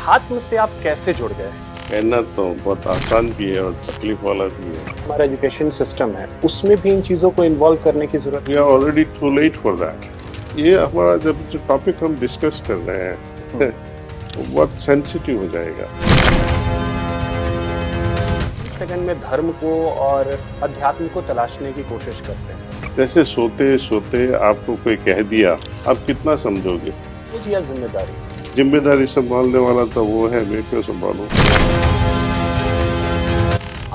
अध्यात्म से आप कैसे जुड़ गए? कहना तो बहुत आसान भी है और तकलीफ वाला भी है। हमारा एजुकेशन सिस्टम है, उसमें भी इन चीज़ों को इन्वॉल्व करने की ज़रूरत we are already too late for that. ये हमारा जब जो टॉपिक हम डिस्कस कर रहे हैं वो बहुत सेंसिटिव हो जाएगा। है। सेकंड में धर्म को और अध्यात्म को तलाशने की कोशिश करते हैं। जैसे सोते सोते आपको कोई कह दिया, आप कितना समझोगे? बोझ या जिम्मेदारी? जिम्मेदारी संभालने वाला तो वो है, मैं क्यों संभालूं?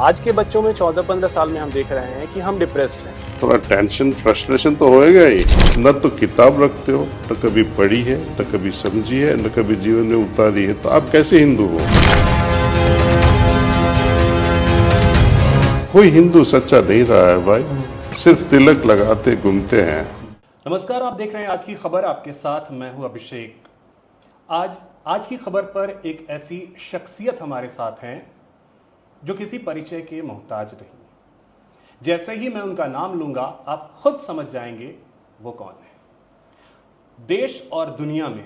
आज के बच्चों में 14-15 साल में हम देख रहे हैं कि हम डिप्रेस्ड हैं। थोड़ा टेंशन फ्रस्ट्रेशन तो होएगा ही। न तो किताब रखते हो, न कभी पढ़ी है, न कभी समझी है, न कभी जीवन में उतारी है, तो आप कैसे हिंदू हो? कोई हिंदू सच्चा नहीं रहा है भाई, सिर्फ तिलक लगाते घूमते हैं। नमस्कार, आप देख रहे हैं आज की खबर, आपके साथ मैं हूं अभिषेक। आज की खबर पर एक ऐसी शख्सियत हमारे साथ हैं जो किसी परिचय के मोहताज नहीं। जैसे ही मैं उनका नाम लूंगा आप खुद समझ जाएंगे वो कौन है। देश और दुनिया में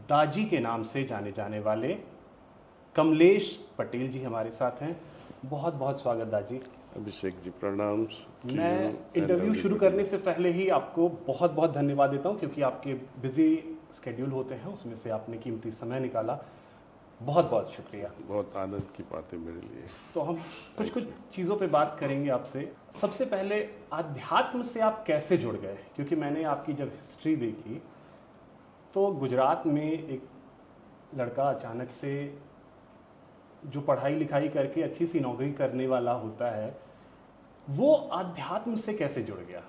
दाजी के नाम से जाने जाने वाले कमलेश पटेल जी हमारे साथ हैं। बहुत बहुत स्वागत दाजी। अभिषेक जी प्रणाम। मैं इंटरव्यू शुरू करने से पहले ही आपको बहुत बहुत धन्यवाद देता हूं क्योंकि आपके बिजी स्केड्यूल होते हैं, उसमें से आपने कीमती समय निकाला। बहुत बहुत शुक्रिया। बहुत आनंद की बात है मेरे लिए। तो हम कुछ चीज़ों पे बात करेंगे आपसे। सबसे पहले आध्यात्म से आप कैसे जुड़ गए? क्योंकि मैंने आपकी जब हिस्ट्री देखी तो गुजरात में एक लड़का अचानक से जो पढ़ाई लिखाई करके अच्छी सी नौकरी करने वाला होता है, वो आध्यात्म से कैसे जुड़ गया?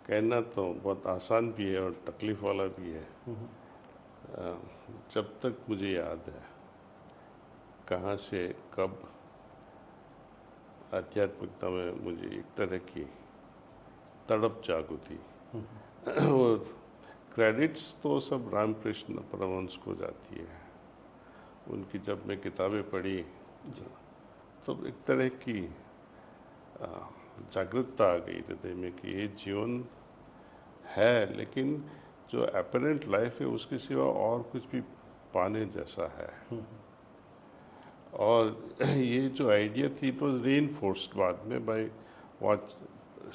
कहना तो बहुत आसान भी है और तकलीफ वाला भी है। जब तक मुझे याद है कहाँ से कब आध्यात्मिकता में मुझे एक तरह की तड़प जागू थी। और क्रेडिट्स तो सब रामकृष्ण परमहंस को जाती है। उनकी जब मैं किताबें पढ़ी तो एक तरह की जागरूकता आ गई हृदय में कि ये जीवन है, लेकिन जो अपरेंट लाइफ है उसके सिवा और कुछ भी पाने जैसा है। और ये जो आइडिया थी इट वॉज रीइंफोर्स्ड बाद में by watch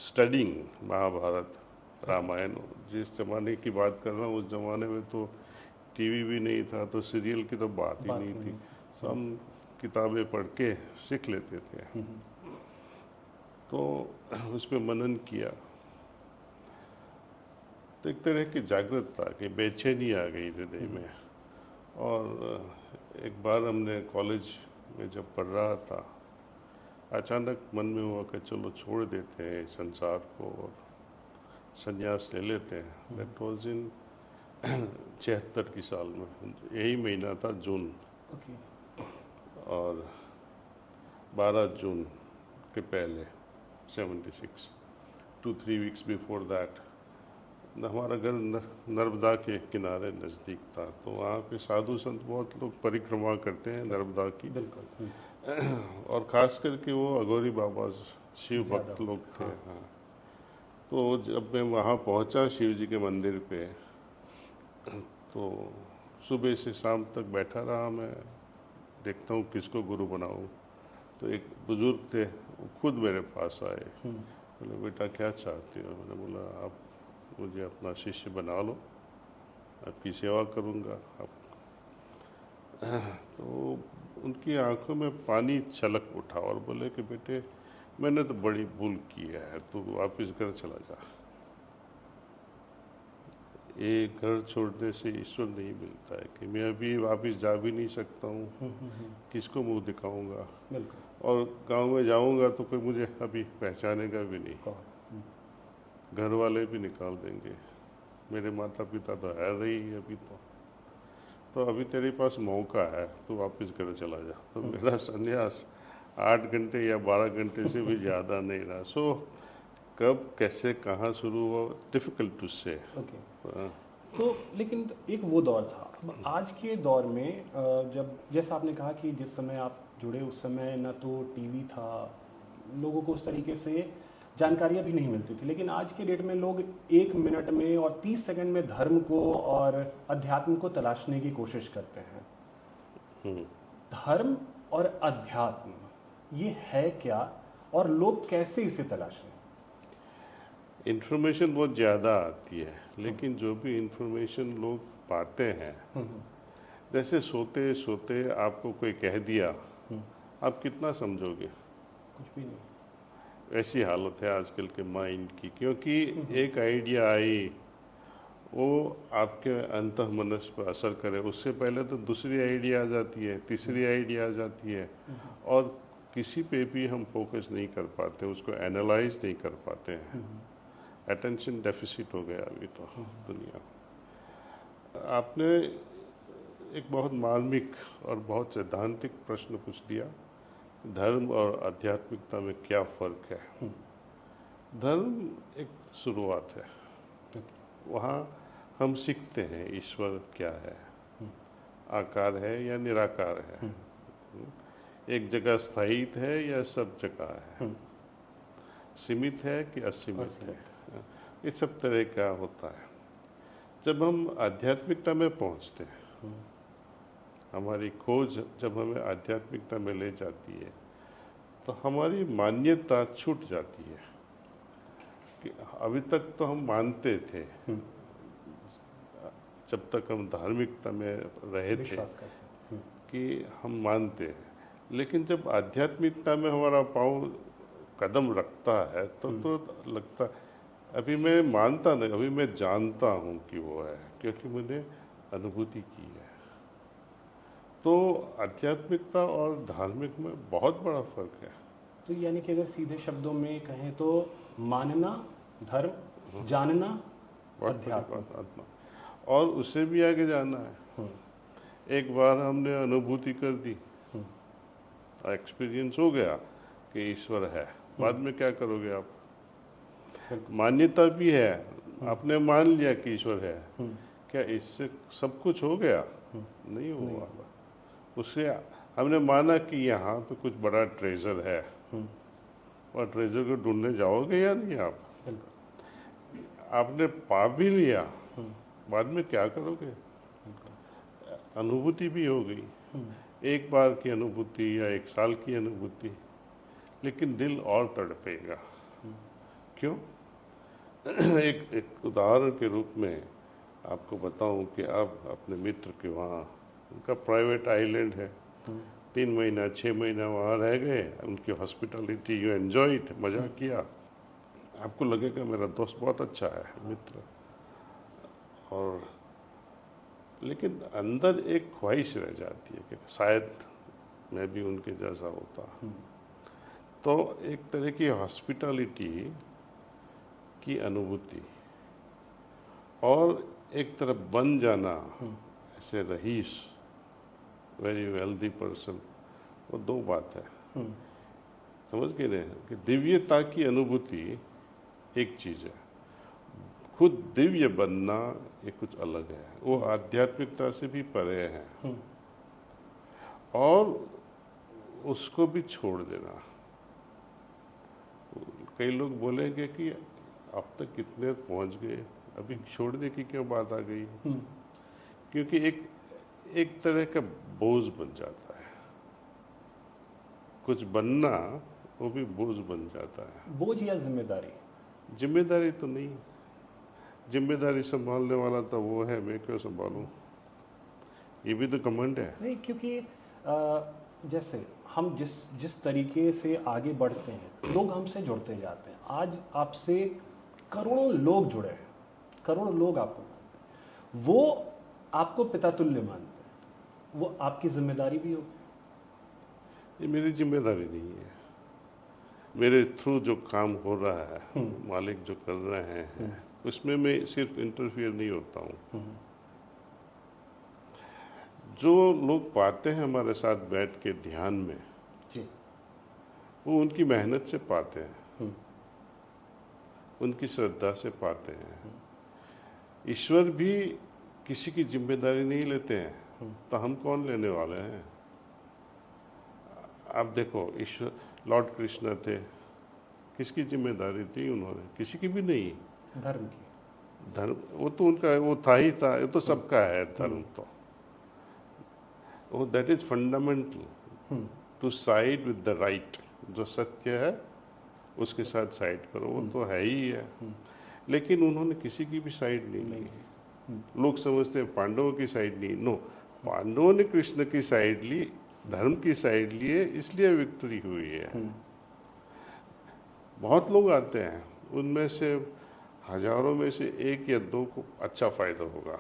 studying Mahabharat Ramayan. जिस ज़माने की बात कर रहा हूँ उस ज़माने में तो टीवी भी नहीं था, तो सीरियल की तो बात ही नहीं थी। तो हम किताबें पढ़ के सीख लेते थे। तो उस पर मनन किया तो एक तरह की जागरूकता कि बेचैनी आ गई हृदय में। और एक बार हमने कॉलेज में जब पढ़ रहा था, अचानक मन में हुआ कि चलो छोड़ देते हैं संसार को और संन्यास ले लेते हैं। दैट वाज इन 76 की साल में, यही महीना था जून। और 12 जून के पहले 76 2-3 वीक्स बिफोर दैट हमारा घर नर्मदा के किनारे नज़दीक था। तो वहाँ पे साधु संत बहुत लोग परिक्रमा करते हैं नर्मदा की। बिल्कुल। और ख़ास करके वो अघोरी बाबा शिव भक्त लोग थे। हाँ। तो जब मैं वहाँ पहुँचा शिव जी के मंदिर पे, तो सुबह से शाम तक बैठा रहा। मैं देखता हूँ किसको गुरु बनाऊँ। तो एक बुज़ुर्ग थे, वो खुद मेरे पास आए। बोले बेटा क्या चाहते हो? मैंने बोला आप मुझे अपना शिष्य बना लो, आपकी सेवा करूँगा। आप तो उनकी आंखों में पानी छलक उठा और बोले कि बेटे मैंने तो बड़ी भूल की है, तू वापस घर चला जा। ये घर छोड़ने से ईश्वर नहीं मिलता है कि मैं अभी वापस जा भी नहीं सकता हूँ, किसको मुंह दिखाऊंगा। और गांव में जाऊंगा तो कोई मुझे अभी पहचानेगा भी नहीं, घर वाले भी निकाल देंगे। मेरे माता पिता तो है रही अभी, तो अभी तेरे पास मौका है, तो वापस घर चला जा। तो मेरा संन्यास 8 घंटे या 12 घंटे से भी ज़्यादा नहीं रहा। सो कब कैसे कहाँ शुरू हुआ, डिफ़िकल्ट टू से। तो लेकिन एक वो दौर था। अब आज के दौर में जब जैसा आपने कहा कि जिस समय आप जुड़े उस समय ना तो टीवी था, लोगों को उस तरीके से जानकारियाँ भी नहीं मिलती थी, लेकिन आज के डेट में लोग 1 मिनट में और 30 सेकंड में धर्म को और अध्यात्म को तलाशने की कोशिश करते हैं। हम्म। धर्म और अध्यात्म ये है क्या, और लोग कैसे इसे तलाशें? इंफॉर्मेशन बहुत ज़्यादा आती है, लेकिन जो भी इंफॉर्मेशन लोग पाते हैं, जैसे सोते सोते आपको कोई कह दिया, आप कितना समझोगे? कुछ भी नहीं। ऐसी हालत है आजकल के माइंड की, क्योंकि एक आइडिया आई, वो आपके अंतःमनस पर असर करे, उससे पहले तो दूसरी आइडिया आ जाती है, तीसरी आइडिया आ जाती है, और किसी पे भी हम फोकस नहीं कर पाते, उसको एनालाइज नहीं कर पाते हैं। अटेंशन डेफिसिट हो गया अभी तो दुनिया। आपने एक बहुत मार्मिक और बहुत सैद्धांतिक प्रश्न पूछ दिया, धर्म और आध्यात्मिकता में क्या फ़र्क है। धर्म एक शुरुआत है, वहाँ हम सीखते हैं ईश्वर क्या है, आकार है या निराकार है, एक जगह स्थायित है या सब जगह है, सीमित है कि असीमित है, ये सब तरह का होता है। जब हम आध्यात्मिकता में पहुँचते हैं, हमारी खोज जब हमें आध्यात्मिकता में ले जाती है, तो हमारी मान्यता छूट जाती है कि अभी तक तो हम मानते थे, जब तक हम धार्मिकता में रहे थे कि हम मानते हैं, लेकिन जब आध्यात्मिकता में हमारा पाँव कदम रखता है तो लगता अभी मैं मानता नहीं, अभी मैं जानता हूँ कि वो है, क्योंकि मैंने अनुभूति की है। तो आध्यात्मिकता और धार्मिक में बहुत बड़ा फर्क है। तो यानी कि अगर सीधे शब्दों में कहें तो मानना धर्म, जानना अध्यात्म, आत्मा, और उससे भी आगे जाना है। एक बार हमने अनुभूति कर दी, एक्सपीरियंस हो गया कि ईश्वर है, बाद में क्या करोगे आप? मान्यता भी है, आपने मान लिया कि ईश्वर है, क्या इससे सब कुछ हो गया? नहीं हुआ। उससे हमने माना कि यहाँ पे कुछ बड़ा ट्रेजर है, और ट्रेजर को ढूंढने जाओगे या नहीं आप? आपने पा भी लिया, बाद में क्या करोगे? अनुभूति भी हो गई, एक बार की अनुभूति या एक साल की अनुभूति, लेकिन दिल और तड़पेगा। क्यों? एक उदाहरण के रूप में आपको बताऊं कि आप अपने मित्र के वहाँ, उनका प्राइवेट आइलैंड है, 3 महीना 6 महीना वहाँ रह गए, उनकी हॉस्पिटलिटी यू एंजॉयड, मज़ा किया, आपको लगेगा मेरा दोस्त बहुत अच्छा है, मित्र, और लेकिन अंदर एक ख्वाहिश रह जाती है कि शायद मैं भी उनके जैसा होता। तो एक तरह की हॉस्पिटलिटी की अनुभूति और एक तरफ बन जाना, ऐसे रईस, वेरी वेल्दी पर्सन, वो दो बात है। समझ के रहे हैं कि दिव्यता की अनुभूति एक चीज़ है, खुद दिव्य बनना ये कुछ अलग है, वो आध्यात्मिकता से भी परे है, और उसको भी छोड़ देना। कई लोग बोलेंगे कि अब तक कितने पहुंच गए, अभी छोड़ने की क्या बात आ गई? क्योंकि एक तरह का बोझ बन जाता है, कुछ बनना वो भी बोझ बन जाता है। बोझ या जिम्मेदारी? जिम्मेदारी तो नहीं, जिम्मेदारी संभालने वाला तो वो है, मैं क्यों संभालूं? ये भी तो घमंड है। नहीं, क्योंकि जैसे हम जिस तरीके से आगे बढ़ते हैं, लोग हमसे जुड़ते जाते हैं। आज आपसे करोड़ों लोग जुड़े हैं, करोड़ों लोग आपको मानते हैं, वो आपको पिता तुल्य मानते हैं, वो आपकी जिम्मेदारी भी होगी। ये मेरी जिम्मेदारी नहीं है, मेरे थ्रू जो काम हो रहा है, मालिक जो कर रहे हैं, उसमें मैं सिर्फ इंटरफियर नहीं होता हूँ। जो लोग पाते हैं हमारे साथ बैठ के ध्यान में जी, वो उनकी मेहनत से पाते हैं, उनकी श्रद्धा से पाते हैं। ईश्वर भी किसी की जिम्मेदारी नहीं लेते हैं, तो हम कौन लेने वाले हैं? आप देखो, ईश्वर लॉर्ड कृष्ण थे, किसकी जिम्मेदारी थी? उन्होंने किसी की भी नहीं। धर्म की। धर्म वो तो उनका, वो था ही था, ये तो सबका है धर्म। तो वो that is fundamental, to side with the right. जो सत्य है उसके साथ साइड करो, वो तो है ही है। लेकिन उन्होंने किसी की भी साइड नहीं ली। लोग समझते हैं पांडवों की साइड नहीं, नो, पांडवों ने कृष्ण की साइड ली, धर्म की साइड लिए, इसलिए विक्ट्री हुई है। बहुत लोग आते हैं, उनमें से हजारों में से एक या दो को अच्छा फायदा होगा,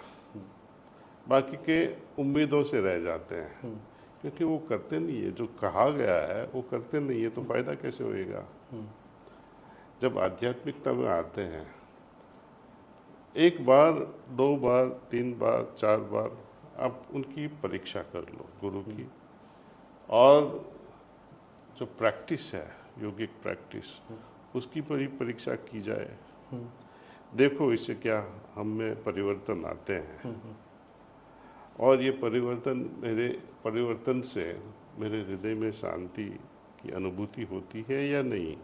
बाकी के उम्मीदों से रह जाते हैं, क्योंकि वो करते नहीं है जो कहा गया है, वो करते नहीं है, तो फायदा कैसे होएगा? जब आध्यात्मिकता में आते हैं, एक बार, दो बार, तीन बार, चार बार आप उनकी परीक्षा कर लो गुरु की, और जो प्रैक्टिस है, योगिक प्रैक्टिस, उसकी परीक्षा की जाए। देखो इससे क्या हम में परिवर्तन आते हैं, और ये परिवर्तन से मेरे हृदय में शांति की अनुभूति होती है या नहीं?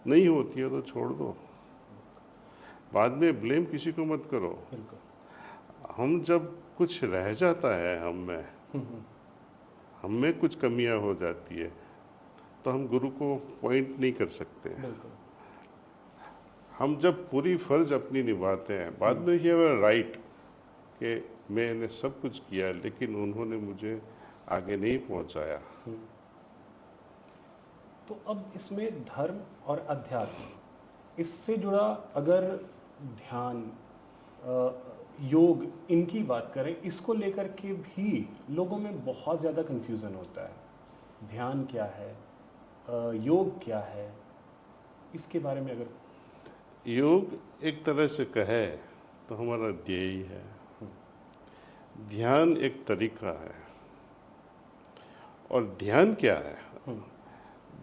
नहीं होती है तो छोड़ दो, बाद में ब्लेम किसी को मत करो। हम जब कुछ रह जाता है, हम में कुछ कमियां हो जाती है, तो हम गुरु को पॉइंट नहीं कर सकते। हम जब पूरी फर्ज अपनी निभाते हैं, बाद में ये राइट कि मैंने सब कुछ किया लेकिन उन्होंने मुझे आगे नहीं पहुंचाया। तो अब इसमें धर्म और अध्यात्म, इससे जुड़ा अगर ध्यान, योग, इनकी बात करें, इसको लेकर के भी लोगों में बहुत ज़्यादा कन्फ्यूज़न होता है। ध्यान क्या है, योग क्या है, इसके बारे में अगर। योग एक तरह से कहे तो हमारा ध्येय है, ध्यान एक तरीका है। और ध्यान क्या है?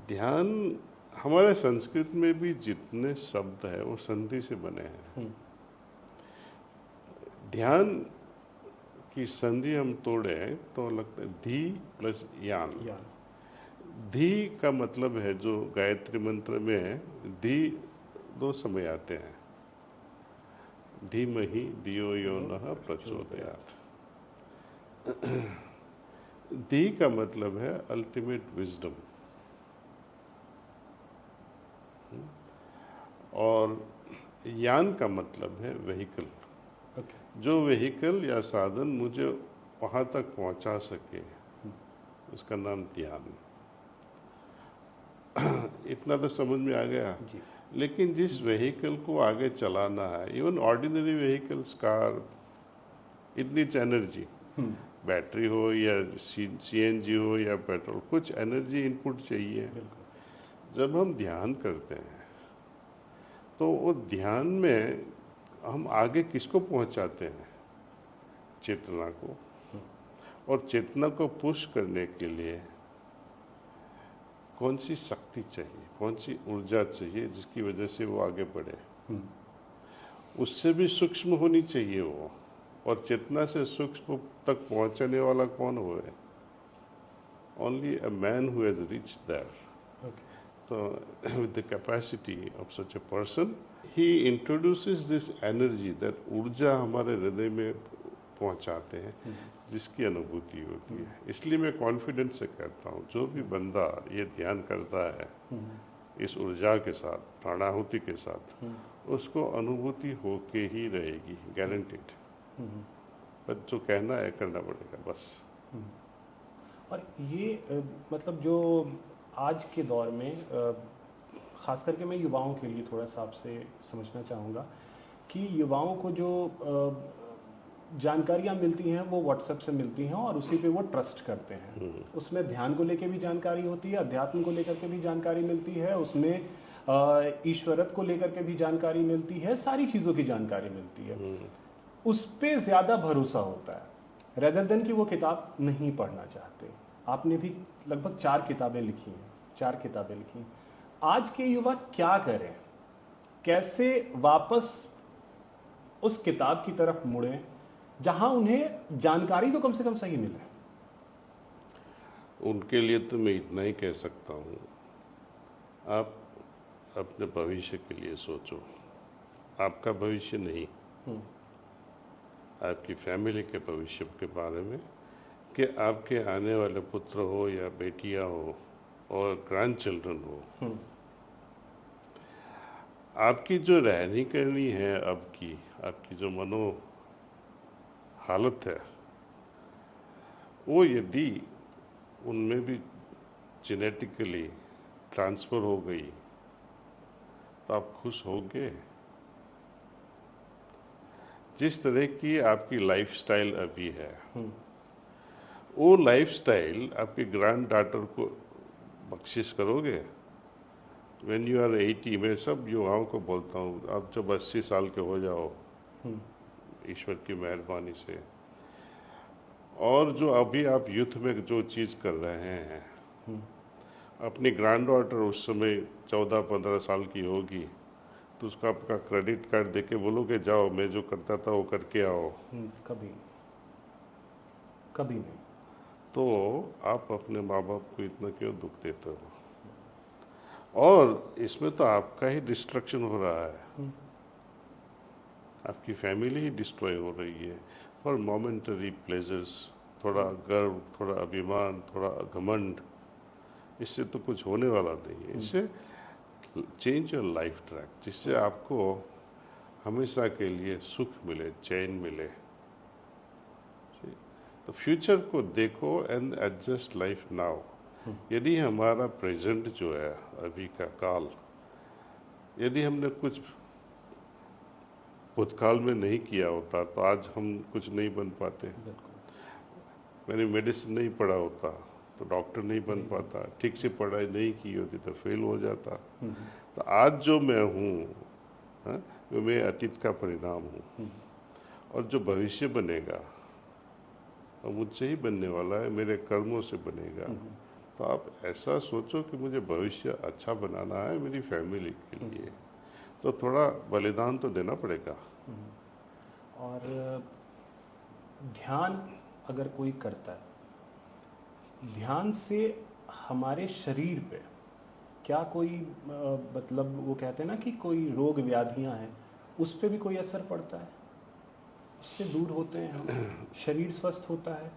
ध्यान, हमारे संस्कृत में भी जितने शब्द है वो संधि से बने हैं। ध्यान की संधि हम तोड़े तो लगता है धी प्लस यान। धी का मतलब है, जो गायत्री मंत्र में है, धी दो समय आते हैं, धीमहि धियो यो नः प्रचोदयात्। धी का मतलब है अल्टीमेट विजडम, और यान का मतलब है व्हीकल। जो व्हीकल या साधन मुझे वहाँ तक पहुँचा सके, उसका नाम ध्यान। इतना तो समझ में आ गया। लेकिन जिस व्हीकल को आगे चलाना है, इवन ऑर्डिनरी व्हीकल्स, कार, इतनी एनर्जी, बैटरी हो या सीएनजी हो या पेट्रोल, कुछ एनर्जी इनपुट चाहिए। जब हम ध्यान करते हैं तो वो ध्यान में हम आगे किसको पहुंचाते हैं? चेतना को। और चेतना को पुश करने के लिए कौन सी शक्ति चाहिए, कौन सी ऊर्जा चाहिए जिसकी वजह से वो आगे बढ़े? उससे भी सूक्ष्म होनी चाहिए वो, और चेतना से सूक्ष्म तक पहुंचने वाला कौन हो है? Only a man who has reached there. So with the capacity of such a person, he introduces this energy, that ऊर्जा हमारे हृदय में पहुंचाते हैं, जिसकी अनुभूति होती है। इसलिए मैं कॉन्फिडेंस से कहता हूँ, जो भी बंदा ये ध्यान करता है इस ऊर्जा के साथ, प्राणाहुति के साथ, उसको अनुभूति होके ही रहेगी, गारंटीड। बस जो कहना है करना पड़ेगा, बस। और ये मतलब जो आज के दौर में, ख़ास करके मैं युवाओं के लिए थोड़ा सा आपसे समझना चाहूँगा कि युवाओं को जो जानकारियाँ मिलती हैं वो व्हाट्सएप से मिलती हैं, और उसी पे वो ट्रस्ट करते हैं। उसमें ध्यान को लेकर भी जानकारी होती है, अध्यात्म को लेकर के भी जानकारी मिलती है, उसमें ईश्वरत्व को लेकर के भी जानकारी मिलती है, सारी चीज़ों की जानकारी मिलती है। उस पर ज़्यादा भरोसा होता है, रेदर देन कि वो किताब नहीं पढ़ना चाहते। आपने भी लगभग 4 किताबें लिखी हैं, 4 किताबें लिखी हैं। आज के युवा क्या करें, कैसे वापस उस किताब की तरफ मुड़ें जहां उन्हें जानकारी तो कम से कम सही मिले? उनके लिए तो मैं इतना ही कह सकता हूँ, आप अपने भविष्य के लिए सोचो। आपका भविष्य नहीं, आपकी फैमिली के भविष्य के बारे में, कि आपके आने वाले पुत्र हो या बेटियां हो और ग्रैंड चिल्ड्रन हो, आपकी जो रहनी करनी है अब की, आपकी जो मनो हालत है, वो यदि उनमें भी जेनेटिकली ट्रांसफ़र हो गई तो आप खुश होंगे? जिस तरह की आपकी लाइफस्टाइल अभी है, वो लाइफस्टाइल आपके ग्रैंड डॉटर को बख्शिश करोगे? व्हेन यू आर 80, मैं सब युवाओं को बोलता हूँ, आप जब 80 साल के हो जाओ ईश्वर की मेहरबानी से, और जो अभी आप यूथ में जो चीज़ कर रहे हैं, अपनी ग्रैंड डॉटर उस समय 14-15 साल की होगी तो उसका आपका क्रेडिट कार्ड दे के बोलोगे जाओ मैं जो करता था वो करके आओ? कभी कभी नहीं। तो आप अपने माँ बाप को इतना क्यों दुख देते हो? और इसमें तो आपका ही डिस्ट्रक्शन हो रहा है, आपकी फैमिली ही डिस्ट्रॉय हो रही है फॉर मोमेंटरी प्लेजर्स। थोड़ा गर्व, थोड़ा अभिमान, थोड़ा घमंड, इससे तो कुछ होने वाला नहीं है। इससे चेंज योर लाइफ ट्रैक, जिससे आपको हमेशा के लिए सुख मिले, चैन मिले। तो फ्यूचर को देखो एंड एडजस्ट लाइफ नाउ। यदि हमारा प्रेजेंट जो है, अभी का काल, यदि हमने कुछ भूतकाल में नहीं किया होता तो आज हम कुछ नहीं बन पाते। मैंने मेडिसिन नहीं पढ़ा होता तो डॉक्टर नहीं बन पाता, ठीक से पढ़ाई नहीं की होती तो फेल हो जाता। तो आज जो मैं हूँ, वो मैं अतीत का परिणाम हूँ, और जो भविष्य बनेगा वो मुझसे ही बनने वाला है, मेरे कर्मों से बनेगा। तो आप ऐसा सोचो कि मुझे भविष्य अच्छा बनाना है मेरी फैमिली के लिए, तो थोड़ा बलिदान तो देना पड़ेगा। और ध्यान अगर कोई करता है, ध्यान से हमारे शरीर पे क्या कोई मतलब वो कहते हैं ना कि कोई रोग व्याधियां हैं, उस पे भी कोई असर पड़ता है? उससे दूर होते हैं हम, शरीर स्वस्थ होता है?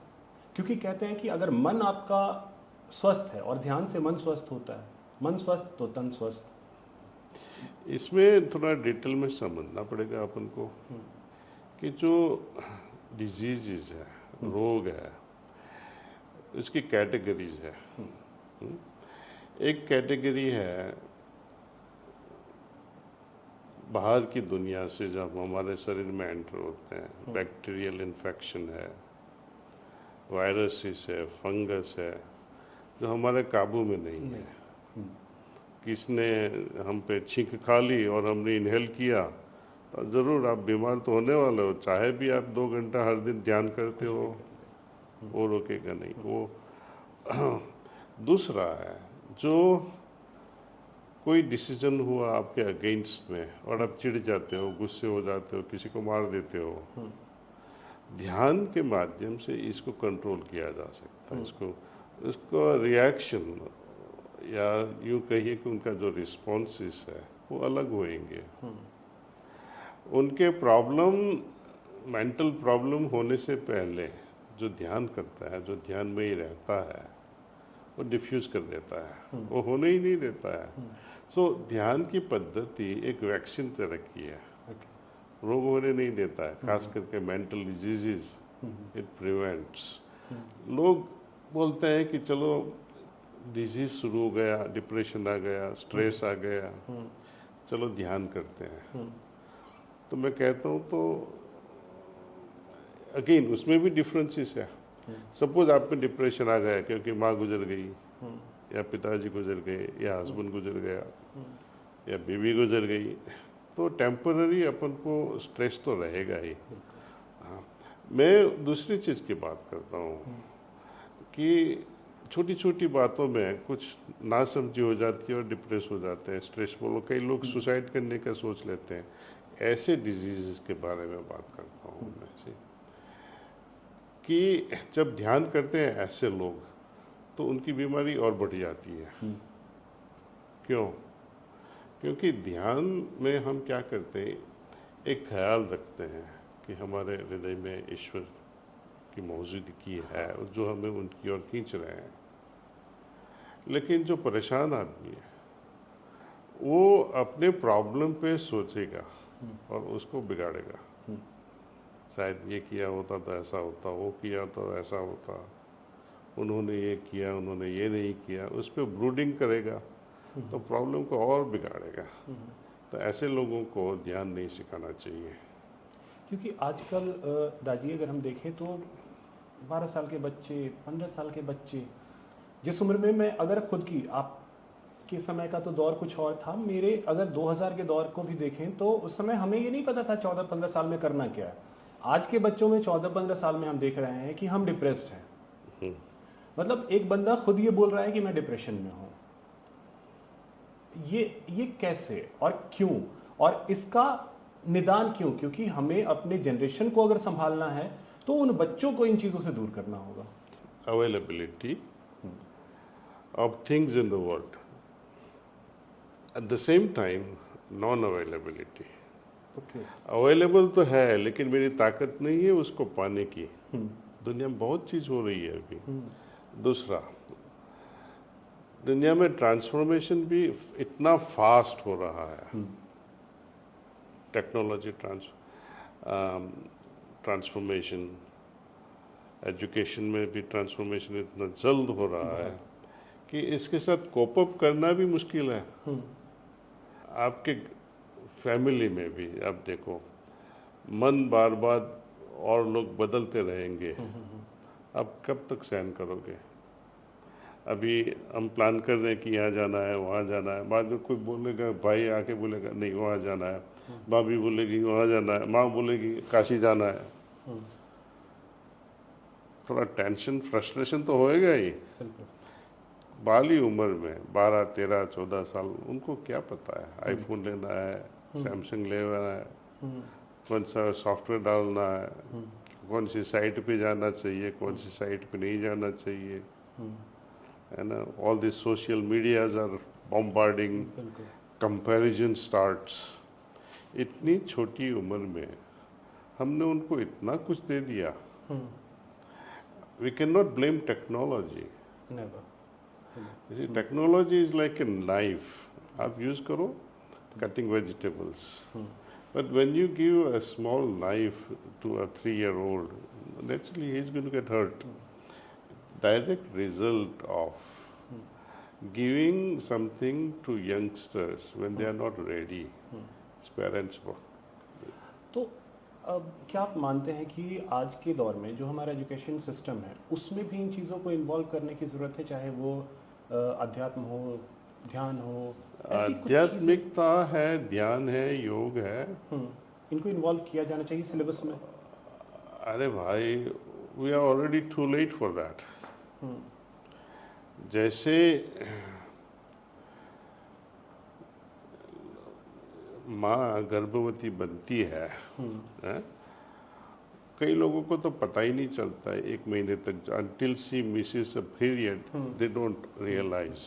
क्योंकि कहते हैं कि अगर मन आपका स्वस्थ है और ध्यान से मन स्वस्थ होता है, मन स्वस्थ तो तन स्वस्थ। इसमें थोड़ा डिटेल में समझना पड़ेगा अपन को कि जो डिजीज़ है, रोग है, इसकी कैटेगरीज है। एक कैटेगरी है बाहर की दुनिया से जब हमारे शरीर में एंटर होते हैं, बैक्टीरियल इन्फेक्शन है, वायरसेस है, फंगस है, जो हमारे काबू में नहीं है। किसने हम पे छींक खा ली और हमने इनहेल किया तो ज़रूर आप बीमार तो होने वाले हो, चाहे भी आप 2 घंटा हर दिन ध्यान करते हो, वो रोकेगा नहीं वो। दूसरा है, जो कोई डिसीजन हुआ आपके अगेंस्ट में और आप चिढ़ जाते हो, गुस्से हो जाते हो, किसी को मार देते हो, ध्यान के माध्यम से इसको कंट्रोल किया जा सकता है। इसको रिएक्शन, या यूँ कहिए कि उनका जो रिस्पॉन्सेस है वो अलग होएंगे। उनके प्रॉब्लम, मेंटल प्रॉब्लम होने से पहले जो ध्यान करता है, जो ध्यान में ही रहता है, वो डिफ्यूज़ कर देता है, वो होने ही नहीं देता है। सो ध्यान की पद्धति एक वैक्सीन तरह की है, रोग होने नहीं देता है, खास करके मेंटल डिजीज़ इट प्रिवेंट्स। लोग बोलते हैं कि चलो डिजीज़ शुरू हो गया, डिप्रेशन आ गया, स्ट्रेस आ गया, चलो ध्यान करते हैं। तो मैं कहता हूँ तो अगेन उसमें भी डिफरेंसेस है। सपोज आप में डिप्रेशन आ गया क्योंकि माँ गुजर गई, या पिताजी गुजर गए, या हस्बैंड गुजर गया, या बीवी गुजर गई, तो टेम्पररी अपन को स्ट्रेस तो रहेगा ही। हाँ, मैं दूसरी चीज़ की बात करता हूँ कि छोटी छोटी बातों में कुछ नासमझी हो जाती है और डिप्रेस हो जाते हैं, स्ट्रेस बोलो, कई लोग सुसाइड करने का सोच लेते हैं। ऐसे डिजीज़ के बारे में बात करता हूँ मैं से, कि जब ध्यान करते हैं ऐसे लोग तो उनकी बीमारी और बढ़ जाती है। क्यों? क्योंकि ध्यान में हम क्या करते हैं, एक ख्याल रखते हैं कि हमारे हृदय में ईश्वर की मौजूदगी है और जो हमें उनकी ओर खींच रहे हैं। लेकिन जो परेशान आदमी है वो अपने प्रॉब्लम पे सोचेगा और उसको बिगाड़ेगा। शायद ये किया होता तो ऐसा होता, वो किया तो ऐसा होता, उन्होंने ये किया, उन्होंने ये नहीं किया, उस पर ब्रूडिंग करेगा तो प्रॉब्लम को और बिगाड़ेगा। तो ऐसे लोगों को ध्यान नहीं सिखाना चाहिए। क्योंकि आजकल दाजी अगर हम देखें तो 12 साल के बच्चे, 15 साल के बच्चे, जिस उम्र में मैं अगर खुद की आपके समय का तो दौर कुछ और था, मेरे अगर 2000 के दौर को भी देखें तो उस समय हमें ये नहीं पता था 14-15 साल में करना क्या है। आज के बच्चों में 14-15 साल में हम देख रहे हैं कि हम डिप्रेस्ड हैं। मतलब एक बंदा खुद ये बोल रहा है कि मैं डिप्रेशन में हूँ। ये कैसे और क्यों, और इसका निदान क्यों? क्योंकि हमें अपने जनरेशन को अगर संभालना है तो उन बच्चों को इन चीज़ों से दूर करना होगा। Availability of things in the world, at the same time non availability. Available तो है लेकिन मेरी ताकत नहीं है उसको पाने की। दुनिया में बहुत चीज़ हो रही है अभी। दूसरा, दुनिया में ट्रांसफॉर्मेशन भी इतना फास्ट हो रहा है। टेक्नोलॉजी ट्रांसफॉर्मेशन, एजुकेशन में भी ट्रांसफॉर्मेशन इतना जल्द हो रहा है कि इसके साथ कोप अप करना भी मुश्किल है। आपके फैमिली में भी आप देखो, मन बार बार और लोग बदलते रहेंगे, आप कब तक सहन करोगे? अभी हम प्लान कर रहे हैं कि यहाँ जाना है, वहाँ जाना है, बाद में कोई बोलेगा, भाई आके बोलेगा नहीं वहाँ जाना है, भाभी बोलेगी वहाँ जाना है, माँ बोलेगी काशी जाना है। थोड़ा टेंशन, फ्रस्ट्रेशन तो होएगा ही। बाली उम्र में 12, 13, 14 साल, उनको क्या पता है आईफोन लेना है, सैमसंग लेना है, कौन सा सॉफ्टवेयर डालना है, कौन सी साइट पे जाना चाहिए, कौन सी साइट पे नहीं जाना चाहिए, है ना। All this social medias are bombarding, comparison starts. इतनी छोटी उम्र में हमने उनको इतना कुछ दे दिया। We can not blame technology. Technology is like a knife, आप यूज करो cutting vegetables, but when you give a small knife to a 3-year-old, naturally he is going to get hurt. Direct result of giving something to youngsters when they are not ready, it's parents' work. तो क्या आप मानते हैं कि आज के दौर में जो हमारा एजुकेशन सिस्टम है उसमें भी इन चीज़ों को इन्वॉल्व करने की ज़रूरत है, चाहे वो अध्यात्म हो, ध्यान हो? आध्यात्मिकता है, ध्यान है, योग है, इनको इन्वॉल्व किया जाना चाहिए सिलेबस में। अरे भाई, we are already too late for that. जैसे माँ गर्भवती बनती है, कई लोगों को तो पता ही नहीं चलता है 1 महीने तक, until she misses a period they don't realize.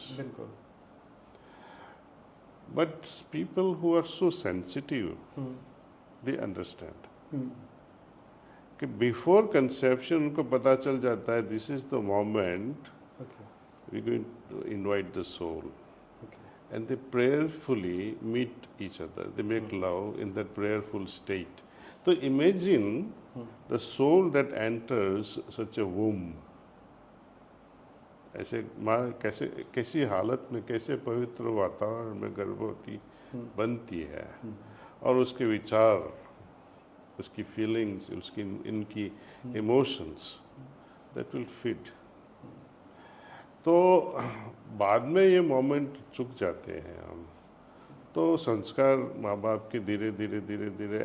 But people who are so sensitive, they understand. कि before conception उनको पता चल जाता है this is the moment we're going to invite the soul. And they prayerfully meet each other. They make love in that prayerful state. So imagine the soul that enters such a womb. ऐसे माँ कैसे, कैसी हालत में, कैसे पवित्र वातावरण में गर्भवती बनती है, और उसके विचार, उसकी फीलिंग्स, उसकी इनकी इमोशंस, दैट विल फिट। तो बाद में ये मोमेंट चुक जाते हैं हम, तो संस्कार माँ बाप के धीरे धीरे धीरे धीरे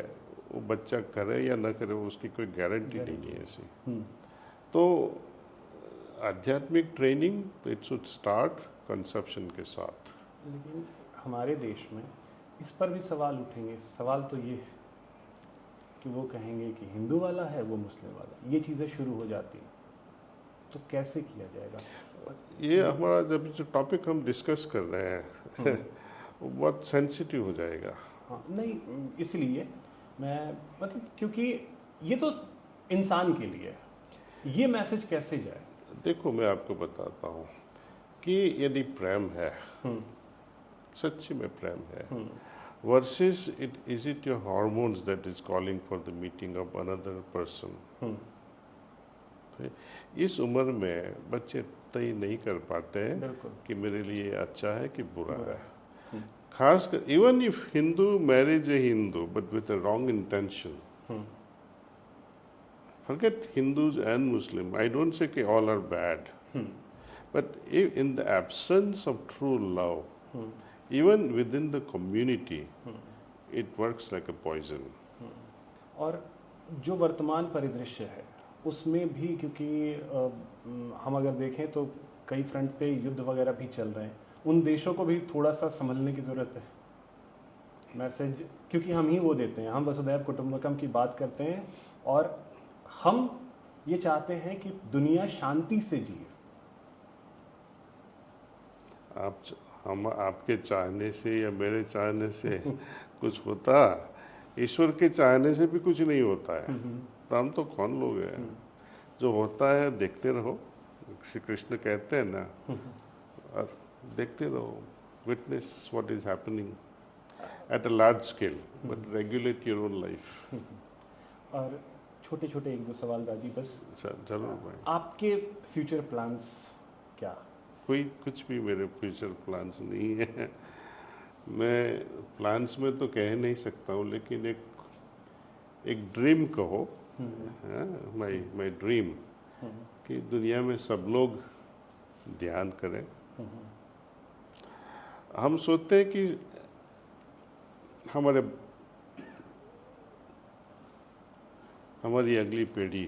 वो बच्चा करे या ना करे उसकी कोई गारंटी नहीं है ऐसी। तो आध्यात्मिक training it should start conception के साथ। लेकिन हमारे देश में इस पर भी सवाल उठेंगे। सवाल तो ये कि वो कहेंगे कि हिंदू वाला है, वो मुस्लिम वाला, ये चीज़ें शुरू हो जाती हैं। तो कैसे किया जाएगा? ये हमारा जब जो टॉपिक हम डिस्कस कर रहे हैं वो बहुत सेंसिटिव हो जाएगा। हाँ नहीं, इसलिए मैं मतलब क्योंकि ये तो इंसान के लिए है, ये मैसेज कैसे जाए? देखो मैं आपको बताता हूँ कि यदि प्रेम है, हम्म सच्ची में प्रेम है, hmm versus it is it your hormones that is calling for the meeting of another person. Hmm, इस उम्र में बच्चे तय नहीं कर पाते हैं बिल्कुल कि मेरे लिए अच्छा है कि बुरा बुरा है। है। हम्म खासकर even if Hindu marriage A Hindu but with a wrong intention, hmm forget Hindus and Muslim, I don't say कि all are bad, hmm but if in the absence of true love, hmm even within the community, hmm, it works like a poison. और जो वर्तमान परिदृश्य है उसमें भी, क्योंकि हम अगर देखें तो कई फ्रंट पे युद्ध वगैरह भी चल रहे हैं, उन देशों को भी थोड़ा सा संभलने की ज़रूरत है। मैसेज क्योंकि हम ही वो देते हैं, हम वसुधैव कुटुंबकम की बात करते हैं और हम ये चाहते हैं कि दुनिया शांति से जिए। आप हम आपके चाहने से या मेरे चाहने से कुछ होता, ईश्वर के चाहने से भी कुछ नहीं होता है। तो हम तो कौन लोग हैं? जो होता है देखते रहो, श्री कृष्ण कहते हैं ना, और देखते रहो, witness what is happening at a large scale, but regulate your own life. और छोटे छोटे एक दो सवाल दादी बस, जरूर भाई। आपके फ्यूचर प्लान्स क्या? कोई कुछ भी मेरे फ्यूचर प्लान्स नहीं है। मैं प्लान्स में तो कह नहीं सकता हूँ, लेकिन एक ड्रीम कहो, माई माई ड्रीम, कि दुनिया में सब लोग ध्यान करें। हम सोचते हैं कि हमारी अगली पीढ़ी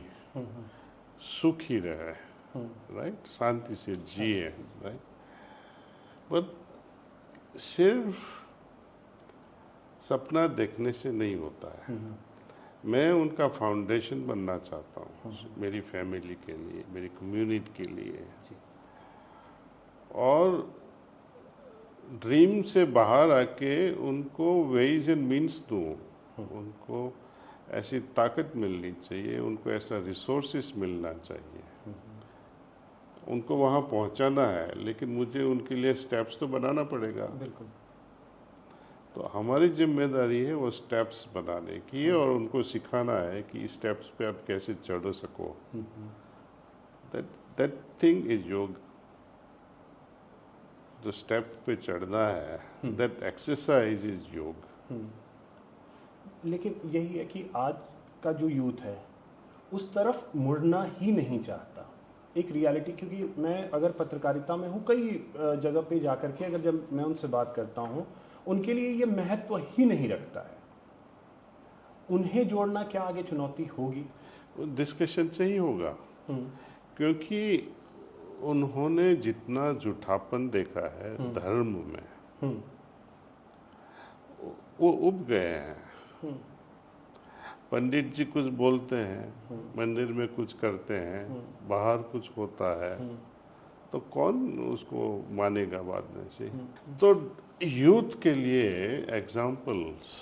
सुखी रहे, राइट, शांति से जिए, राइट, बट सिर्फ सपना देखने से नहीं होता है। मैं उनका फाउंडेशन बनना चाहता हूँ, मेरी फैमिली के लिए, मेरी कम्युनिटी के लिए, और ड्रीम से बाहर आके उनको वेज एंड मीन्स दूँ, उनको ऐसी ताकत मिलनी चाहिए, उनको ऐसा रिसोर्सेस मिलना चाहिए। उनको वहाँ पहुँचाना है, लेकिन मुझे उनके लिए स्टेप्स तो बनाना पड़ेगा। बिल्कुल। तो हमारी जिम्मेदारी है वो स्टेप्स बनाने की, और उनको सिखाना है कि इस स्टेप्स पे आप कैसे चढ़ सको। दैट थिंग इज योग। जो स्टेप पे चढ़ना है, दैट एक्सरसाइज इज योग। लेकिन यही है कि आज का जो यूथ है उस तरफ मुड़ना ही नहीं चाहता, एक रियलिटी। क्योंकि मैं अगर पत्रकारिता में हूँ, कई जगह पे जाकर के अगर जब मैं उनसे बात करता हूँ, उनके लिए ये महत्व ही नहीं रखता है। उन्हें जोड़ना क्या आगे चुनौती होगी? डिस्कशन से ही होगा, क्योंकि उन्होंने जितना झूठापन देखा है धर्म में, वो उब गए हैं। पंडित जी कुछ बोलते हैं, मंदिर में कुछ करते हैं, बाहर कुछ होता है, तो कौन उसको मानेगा बाद में से? तो यूथ के लिए एग्जाम्पल्स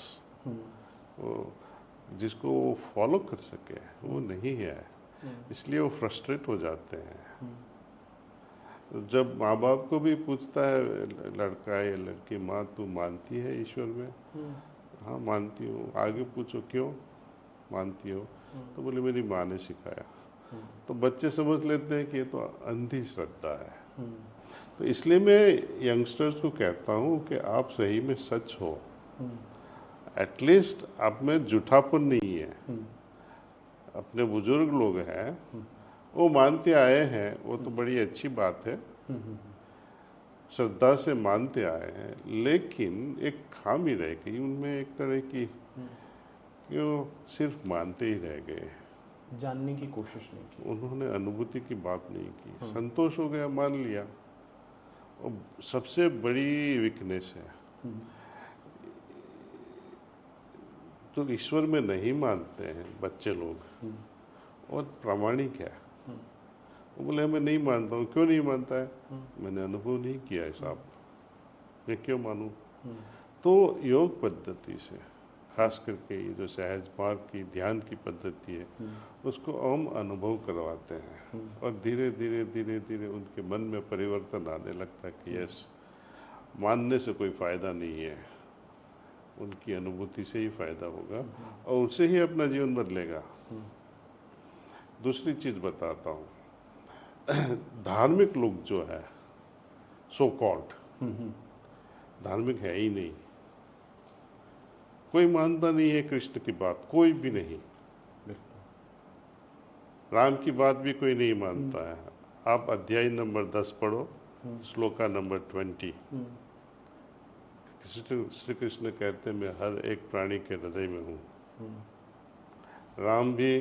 जिसको वो फॉलो कर सके वो नहीं है, इसलिए वो फ्रस्ट्रेट हो जाते हैं। जब माँ बाप को भी पूछता है लड़का या लड़की, माँ तू मानती है ईश्वर में? हाँ मानती हूँ। आगे पूछो क्यों मानती हो? तो बोले मेरी माँ ने सिखाया। तो बच्चे समझ लेते हैं कि ये तो अंधी श्रद्धा है। तो इसलिए मैं यंगस्टर्स को कहता हूँ कि आप सही में सच हो, एटलीस्ट आप में झूठापन नहीं है। अपने बुजुर्ग लोग हैं, वो मानते आए हैं, वो तो बड़ी अच्छी बात है, श्रद्धा से मानते आए हैं, लेकिन एक खामी रह गई उनमें, एक तरह की, क्यों सिर्फ मानते ही रह गए, जानने की कोशिश नहीं की। उन्होंने अनुभूति की बात नहीं की। संतोष हो गया, मान लिया, और सबसे बड़ी वीकनेस है तो ईश्वर में नहीं मानते हैं बच्चे लोग, और प्रामाणिक है। वो बोले मैं नहीं मानता हूँ। क्यों नहीं मानता है? मैंने अनुभव नहीं किया है साहब, मैं क्यों मानूं? तो योग पद्धति से खास करके ये जो सहज मार्ग की ध्यान की पद्धति है उसको हम अनुभव करवाते हैं और धीरे धीरे धीरे धीरे उनके मन में परिवर्तन आने लगता है कि यस, मानने से कोई फायदा नहीं है, उनकी अनुभूति से ही फायदा होगा और उससे ही अपना जीवन बदलेगा। दूसरी चीज बताता हूँ, धार्मिक लोग जो है सो कॉल्ड धार्मिक है ही नहीं, कोई मानता नहीं है कृष्ण की बात, कोई भी नहीं, राम की बात भी कोई नहीं मानता है। आप अध्याय नंबर 10 पढ़ो, श्लोका नंबर 20। श्री कृष्ण कहते हैं मैं हर एक प्राणी के हृदय में हूँ। राम भी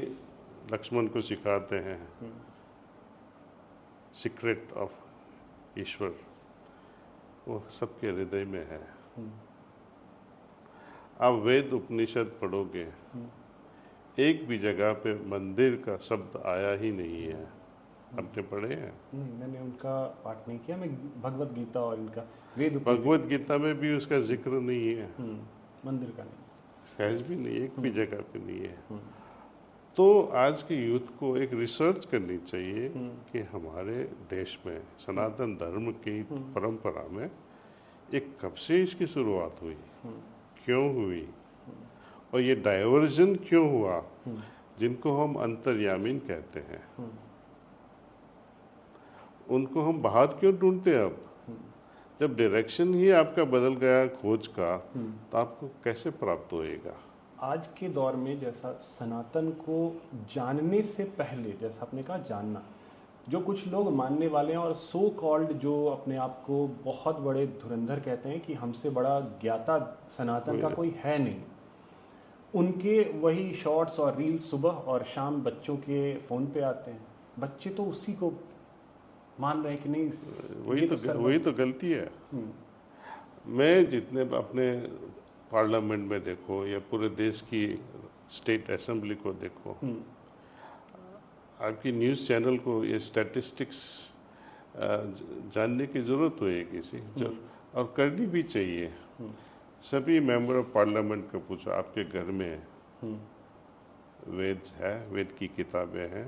लक्ष्मण को सिखाते हैं सीक्रेट ऑफ ईश्वर, वो सबके हृदय में है। आप वेद उपनिषद पढ़ोगे, एक भी जगह पे मंदिर का शब्द आया ही नहीं है। आपने पढ़े हैं? नहीं, मैंने उनका पाठ नहीं किया। मैं भगवत गीता और इनका वेद भगवत गीता में भी उसका जिक्र नहीं है, मंदिर का नहीं, सहज भी नहीं, एक भी जगह पे नहीं है। तो आज के यूथ को एक रिसर्च करनी चाहिए कि हमारे देश में सनातन धर्म की परंपरा में एक कब से इसकी शुरुआत हुई, क्यों हुई और ये डाइवर्जन क्यों हुआ, जिनको हम अंतर्यामीन कहते हैं, उनको हम बाहर क्यों ढूंढते हैं। अब जब डायरेक्शन ही आपका बदल गया खोज का, तो आपको कैसे प्राप्त होएगा। आज के दौर में जैसा सनातन को जानने से पहले, जैसा आपने कहा जानना, जो कुछ लोग मानने वाले हैं और सो कॉल्ड जो अपने आप को बहुत बड़े धुरंधर कहते हैं कि हमसे बड़ा ज्ञाता सनातन का कोई है नहीं, उनके वही शॉर्ट्स और रील्स सुबह और शाम बच्चों के फ़ोन पे आते हैं। बच्चे तो उसी को मान रहे हैं कि नहीं, वही तो गलती है। मैं जितने अपने पार्लियामेंट में देखो या पूरे देश की स्टेट असेंबली को देखो, आपकी न्यूज़ चैनल को ये स्टैटिस्टिक्स जानने की ज़रूरत होएगी और करनी भी चाहिए। सभी मेंबर ऑफ पार्लियामेंट को पूछो आपके घर में वेद है, वेद की किताबें हैं,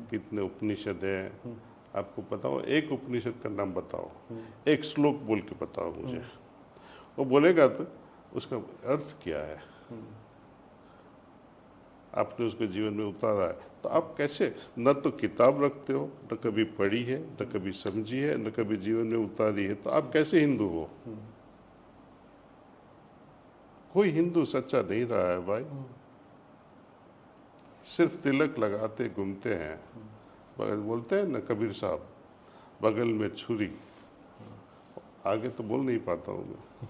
कितने उपनिषद हैं, आपको पता हो, एक उपनिषद का नाम बताओ, एक श्लोक बोल के बताओ मुझे। वो बोलेगा तो उसका अर्थ क्या है, आपने उसको जीवन में उतारा है। तो आप कैसे, न तो किताब रखते हो, न कभी पढ़ी है, न कभी समझी है, न कभी जीवन में उतारी है, तो आप कैसे हिंदू हो। कोई हिंदू सच्चा नहीं रहा है भाई, सिर्फ तिलक लगाते घूमते हैं। बोलते हैं ना कबीर साहब, बगल में छुरी, आगे तो बोल नहीं पाता हूँ मैं।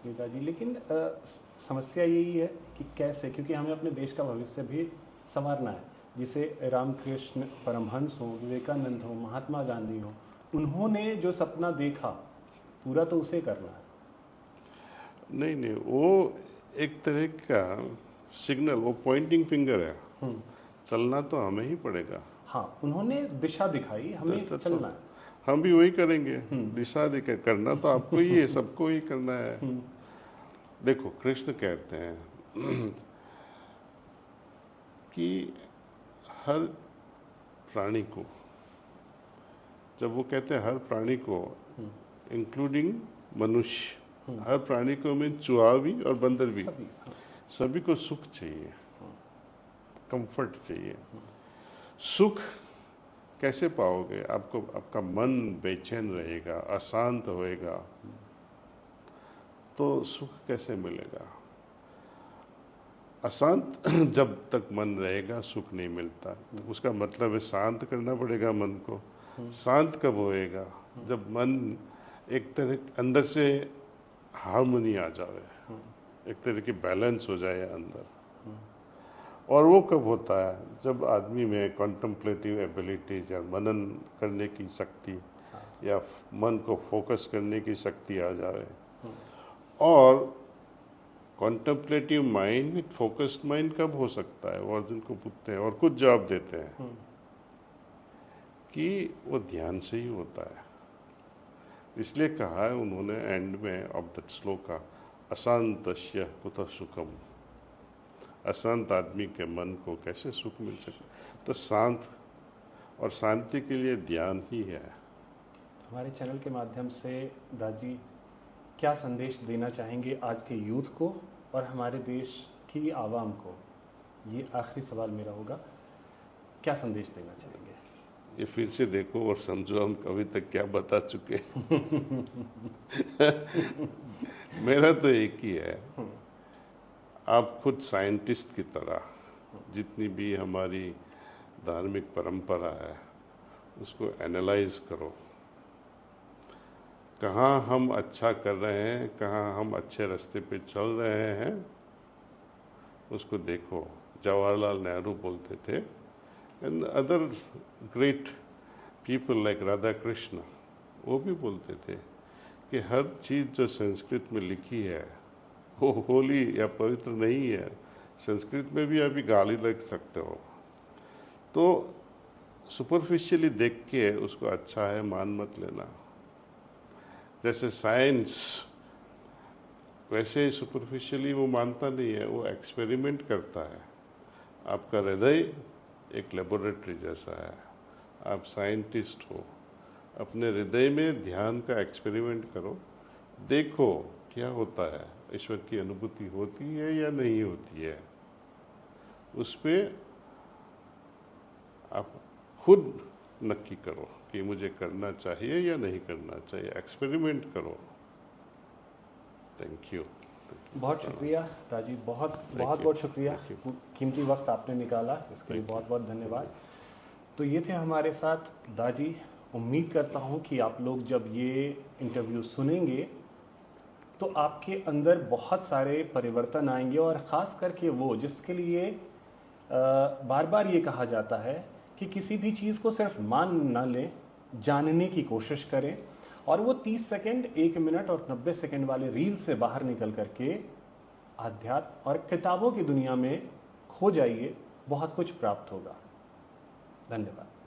नेताजी, लेकिन समस्या यही है कि कैसे, क्योंकि हमें अपने देश का भविष्य भी संवारना है। जिसे रामकृष्ण परमहंस हो, विवेकानंद हो, महात्मा गांधी हो, उन्होंने जो सपना देखा पूरा तो उसे करना है। नहीं, वो एक तरह का सिग्नल, वो पॉइंटिंग फिंगर है, चलना तो हमें ही पड़ेगा। हाँ, उन्होंने दिशा दिखाई, हमें चलना है। हम भी वही करेंगे, दिशा दिखा, करना तो आपको ही है, सबको ही करना है। देखो कृष्ण कहते हैं कि हर प्राणी को, जब वो कहते हैं हर प्राणी को इंक्लूडिंग मनुष्य, हर प्राणी को में चूहा भी और बंदर भी, सभी को सुख चाहिए, कंफर्ट चाहिए। सुख कैसे पाओगे, आपको आपका मन बेचैन रहेगा, अशांत होएगा, तो सुख कैसे मिलेगा। अशांत जब तक मन रहेगा सुख नहीं मिलता। उसका मतलब है शांत करना पड़ेगा मन को। शांत कब होएगा, जब मन एक तरह अंदर से हार्मनी आ जाए, एक तरह की बैलेंस हो जाए अंदर। और वो कब होता है, जब आदमी में कॉन्टम्पलेटिव एबिलिटीज या मनन करने की शक्ति या मन को फोकस करने की शक्ति आ जाए। और कॉन्टम्पलेटिव माइंड विथ फोकस्ड माइंड कब हो सकता है, वो अर्जुन को पूछते हैं और कुछ जवाब देते हैं कि वो ध्यान से ही होता है। इसलिए कहा है उन्होंने एंड में ऑफ दैट श्लोका, अशांतस्य कुतः सुखम, अशांत आदमी के मन को कैसे सुख मिल सके। तो शांत और शांति के लिए ध्यान ही है। हमारे चैनल के माध्यम से दादी क्या संदेश देना चाहेंगे आज के यूथ को और हमारे देश की आवाम को? ये आखिरी सवाल मेरा होगा, क्या संदेश देना चाहेंगे? ये फिर से देखो और समझो हम अभी तक क्या बता चुके। मेरा तो एक ही है, आप खुद साइंटिस्ट की तरह जितनी भी हमारी धार्मिक परंपरा है उसको एनालाइज करो, कहाँ हम अच्छा कर रहे हैं, कहाँ हम अच्छे रास्ते पे चल रहे हैं, उसको देखो। जवाहरलाल नेहरू बोलते थे, and other great people like Radha Krishna, वो भी बोलते थे कि हर चीज़ जो संस्कृत में लिखी है वो होली या पवित्र नहीं है। संस्कृत में भी अभी गाली लग सकते हो, तो सुपरफिशियली देख के उसको अच्छा है मान मत लेना। जैसे साइंस वैसे ही सुपरफिशियली वो मानता नहीं है, वो एक्सपेरिमेंट करता है। आपका हृदय एक लेबोरेटरी जैसा है, आप साइंटिस्ट हो, अपने हृदय में ध्यान का एक्सपेरिमेंट करो, देखो क्या होता है, ईश्वर की अनुभूति होती है या नहीं होती है। उस पर आप खुद नक्की करो कि मुझे करना चाहिए या नहीं करना चाहिए, एक्सपेरिमेंट करो। Thank you. बहुत शुक्रिया दादी, बहुत शुक्रिया, कीमती वक्त आपने निकाला, इसके लिए बहुत बहुत धन्यवाद। तो ये थे हमारे साथ दादी। उम्मीद करता हूँ कि आप लोग जब ये इंटरव्यू सुनेंगे तो आपके अंदर बहुत सारे परिवर्तन आएंगे, और ख़ास करके वो जिसके लिए बार बार ये कहा जाता है कि किसी भी चीज़ को सिर्फ मान ना लें, जानने की कोशिश करें, और वो 30 सेकंड, 1 मिनट और 90 सेकंड वाले रील से बाहर निकल करके आध्यात्म और किताबों की दुनिया में खो जाइए, बहुत कुछ प्राप्त होगा। धन्यवाद।